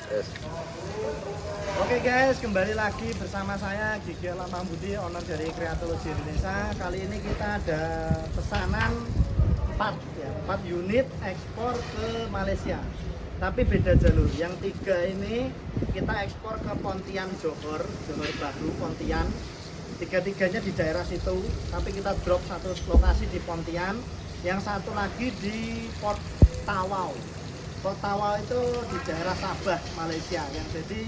Yes. Oke guys, kembali lagi bersama saya Gigi Lamambudi, owner dari Kreatologi Indonesia. Kali ini kita ada pesanan 4 unit ekspor ke Malaysia. Tapi beda jalur. Yang 3 ini kita ekspor ke Pontian, Johor Bahru, Pontian. Tiga-tiganya di daerah situ, tapi kita drop satu lokasi di Pontian, yang satu lagi di Port Tawau. Port Tawau itu di daerah Sabah, Malaysia. Yang jadi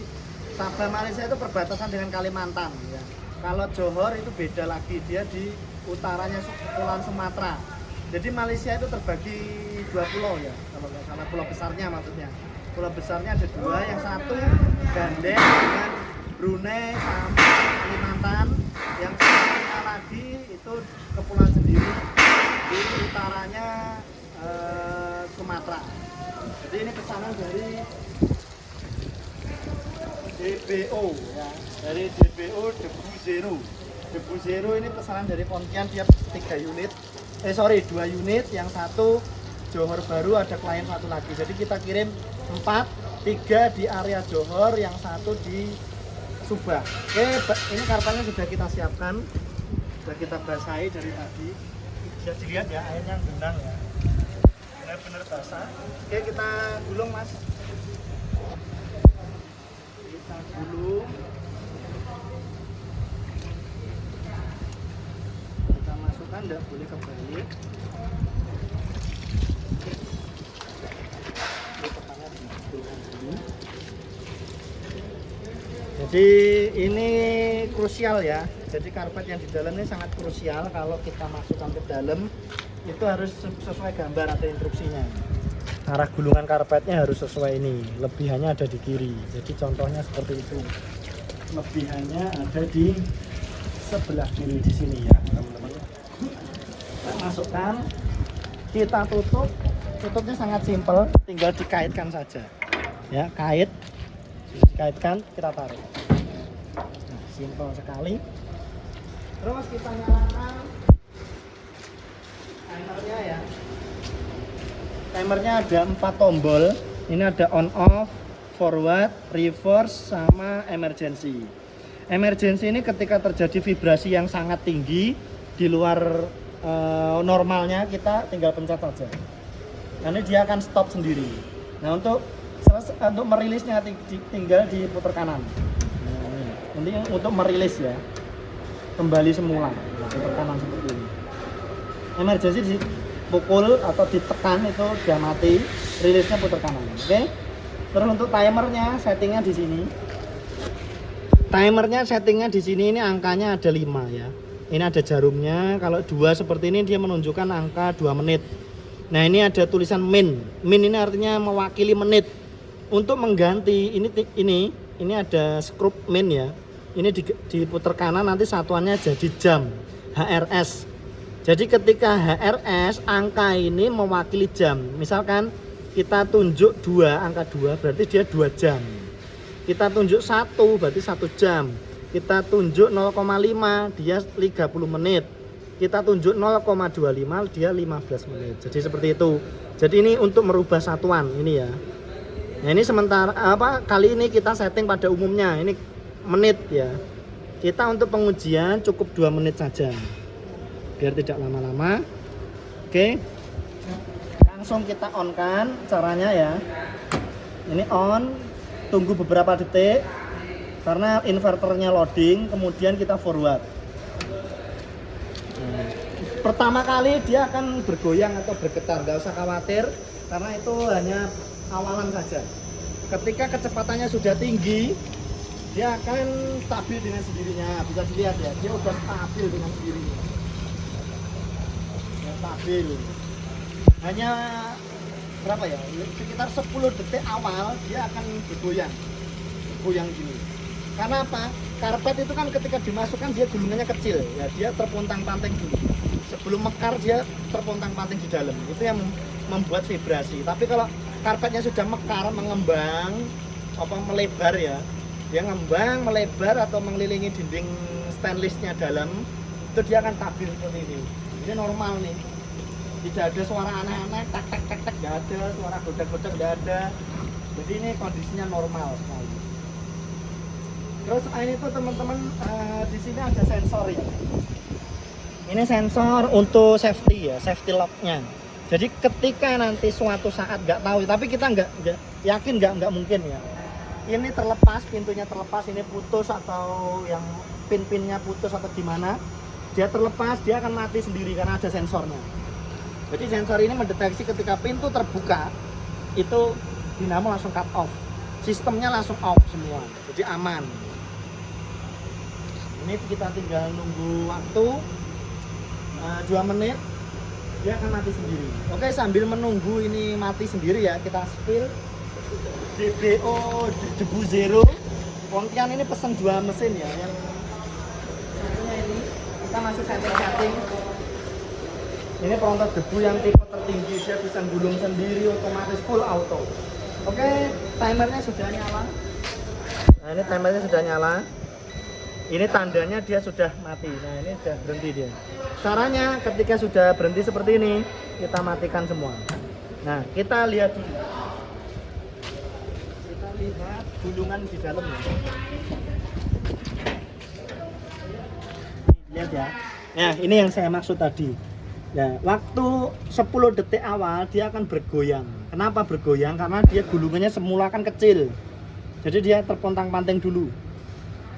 Sabah Malaysia itu perbatasan dengan Kalimantan ya. Kalau Johor itu beda lagi, dia di utaranya Kepulauan Sumatera. Jadi Malaysia itu terbagi 2 pulau ya, kalau nggak salah pulau besarnya maksudnya. Pulau besarnya ada 2, yang satu gandeng dengan Brunei sama Kalimantan, yang satunya lagi itu kepulauan sendiri di utaranya Sumatera. Jadi ini pesanan dari DBO ya, dari DBO Debu Zero. Debu Zero ini pesanan dari Pontian, dia 2 unit, yang satu Johor Bahru, ada klien satu lagi. Jadi kita kirim 4, 3 di area Johor, yang satu di Subah. Oke, ini karpetnya sudah kita siapkan, sudah kita basahi dari tadi. Bisa dilihat ya, airnya genang ya, benar-benar basah. Oke, kita gulung mas. Kita gulung. Kita masukkan, tidak boleh kebalik. Jadi ini krusial ya. Jadi karpet yang di dalam ini sangat krusial. Kalau kita masukkan ke dalam itu harus sesuai gambar atau instruksinya. Arah gulungan karpetnya harus sesuai ini. Lebihannya ada di kiri. Jadi contohnya seperti itu. Lebihannya ada di sebelah kiri di sini ya, teman-teman. Kita masukkan, kita tutup. Tutupnya sangat simpel, tinggal dikaitkan saja. Ya, kait. Dikaitkan, kita taruh. Nah, simpel sekali. Terus kita nyalakan timernya ya. Timernya ada 4 tombol. Ini ada on off, forward, reverse, sama emergency. Emergency ini ketika terjadi vibrasi yang sangat tinggi di luar normalnya, kita tinggal pencet saja. Nanti dia akan stop sendiri. Nah, untuk merilisnya tinggal diputar kanan. Nah, ini untuk merilis ya, kembali semula, putar kanan seperti ini. Emergency dipukul atau ditekan itu sudah mati, rilisnya putar kanan. Oke. Terus untuk timernya settingnya di sini. Timernya settingnya di sini, ini angkanya ada 5 ya. Ini ada jarumnya. Kalau 2 seperti ini dia menunjukkan angka 2 menit. Nah, ini ada tulisan min. Min ini artinya mewakili menit. Untuk mengganti ini ada skrup min ya. Ini diputar kanan, nanti satuannya jadi jam, HRS. Jadi ketika HRS, angka ini mewakili jam. Misalkan kita tunjuk 2, angka 2 berarti dia 2 jam. Kita tunjuk 1 berarti 1 jam. Kita tunjuk 0,5 dia 30 menit. Kita tunjuk 0,25 dia 15 menit. Jadi seperti itu. Jadi ini untuk merubah satuan ini ya. Nah, ini sementara kali ini kita setting pada umumnya ini menit ya. Kita untuk pengujian cukup 2 menit saja. Biar tidak lama-lama. Oke. Langsung kita on kan caranya ya. Ini on, tunggu beberapa detik karena inverternya loading, kemudian kita forward. Pertama kali dia akan bergoyang atau bergetar, nggak usah khawatir karena itu hanya awalan saja. Ketika kecepatannya sudah tinggi, dia akan stabil dengan sendirinya. Bisa dilihat ya, dia udah stabil dengan sendirinya. Ya, stabil. Hanya berapa ya? Sekitar 10 detik awal dia akan bergoyang. Goyang gini. Karena apa? Karpet itu kan ketika dimasukkan dia gulungannya kecil, ya dia terpontang-panting dulu. Sebelum mekar dia terpontang-panting di dalam. Itu yang membuat vibrasi. Tapi kalau karpetnya sudah mekar, mengembang, melebar ya, dia ngembang, melebar atau mengelilingi dinding stainlessnya dalam, itu dia akan stabil seperti ini. Ini normal nih. Tidak ada suara aneh-aneh, tak tak tak tak, nggak ada, suara godak-godak nggak ada. Jadi ini kondisinya normal sekali. Terus ini tuh teman-teman, di sini ada sensor ya. Ini sensor untuk safety ya, safety locknya. Jadi ketika nanti suatu saat nggak tahu, tapi kita nggak yakin, nggak mungkin ya. Ini terlepas, pintunya terlepas, ini putus atau yang pin-pinnya putus atau gimana, dia terlepas, dia akan mati sendiri karena ada sensornya. Jadi sensor ini mendeteksi ketika pintu terbuka, itu dinamo langsung cut off, sistemnya langsung off semua, jadi aman. Ini kita tinggal nunggu waktu 2 menit, dia akan mati sendiri. Oke, sambil menunggu ini mati sendiri ya, kita spill DBO debu zero. Pontian ini pesen 2 mesin ya, yang satunya ini kita masih setting. Ini perongkat debu yang tipe tertinggi, dia bisa gulung sendiri, otomatis full auto. Oke, timernya sudah nyala. Nah, ini timernya sudah nyala. Ini tandanya dia sudah mati. Nah, ini sudah berhenti dia. Caranya ketika sudah berhenti seperti ini, kita matikan semua. Nah, kita lihat dulu. Kita lihat gulungan di dalamnya. Lihat ya. Nah, ini yang saya maksud tadi. Ya, waktu 10 detik awal dia akan bergoyang. Kenapa bergoyang? Karena dia gulungannya semula kan kecil. Jadi dia terpontang-panting dulu.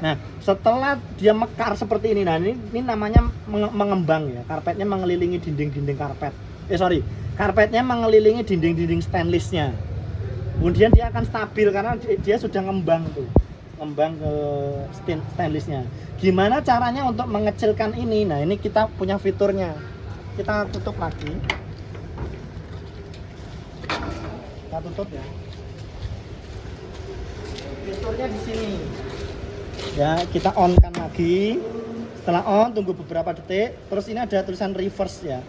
Nah, setelah dia mekar seperti ini, nah ini namanya mengembang ya. Karpetnya mengelilingi dinding-dinding karpet. Karpetnya mengelilingi dinding-dinding stainlessnya. Kemudian dia akan stabil karena dia sudah ngembang tuh, ngembang ke stainlessnya. Gimana caranya untuk mengecilkan ini? Nah, ini kita punya fiturnya. Kita tutup lagi. Kita tutup ya. Fiturnya di sini. Ya, kita on kan lagi. Setelah on, tunggu beberapa detik. Terus ini ada tulisan reverse ya.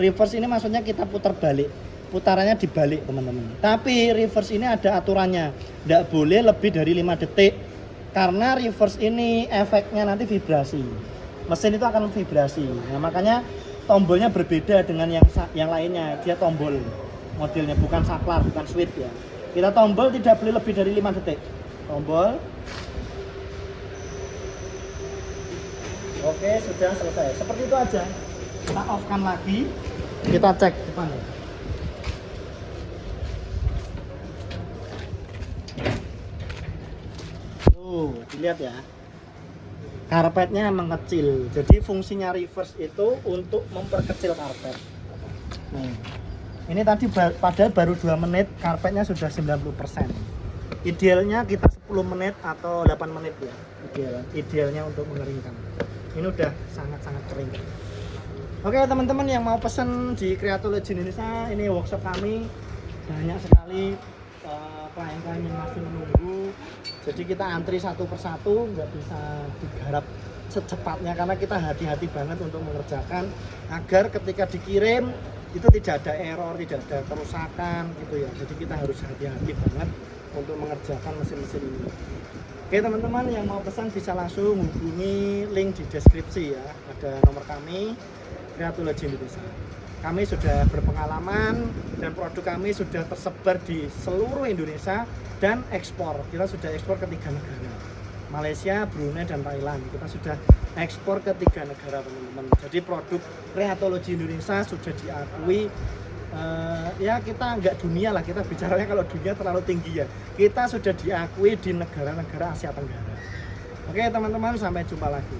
Reverse ini maksudnya kita putar balik. Putarannya dibalik teman-teman. Tapi reverse ini ada aturannya. Tidak boleh lebih dari 5 detik. Karena reverse ini efeknya nanti vibrasi. Mesin itu akan vibrasi. Nah, makanya tombolnya berbeda dengan yang lainnya. Dia tombol modelnya, bukan saklar, bukan switch ya. Kita tombol tidak boleh lebih dari 5 detik. Tombol. Oke, sudah selesai. Seperti itu aja. Kita off kan lagi. Kita cek depannya. Tuh, dilihat ya. Karpetnya mengecil. Jadi fungsinya reverse itu untuk memperkecil karpet. Nih. Ini tadi padahal baru 2 menit karpetnya sudah 90%. Idealnya kita 10 menit atau 8 menit ya. Idealnya untuk mengeringkan. Ini udah sangat-sangat kering. Oke teman-teman yang mau pesen di Creatology Indonesia, ini workshop kami banyak sekali klien-klien yang masih menunggu. Jadi kita antri satu persatu, nggak bisa digarap secepatnya karena kita hati-hati banget untuk mengerjakan agar ketika dikirim itu tidak ada error, tidak ada kerusakan gitu ya. Jadi kita harus hati-hati banget untuk mengerjakan mesin-mesin ini. Oke teman-teman yang mau pesan bisa langsung hubungi link di deskripsi ya. Ada nomor kami, Creatology Indonesia. Kami sudah berpengalaman dan produk kami sudah tersebar di seluruh Indonesia dan ekspor. Kita sudah ekspor ke 3 negara. Malaysia, Brunei, dan Thailand. Kita sudah ekspor ke 3 negara teman-teman. Jadi produk Creatology Indonesia sudah diakui. Ya kita nggak dunia lah, kita bicaranya kalau dunia terlalu tinggi ya. Kita sudah diakui di negara-negara Asia Tenggara. Oke teman-teman, sampai jumpa lagi.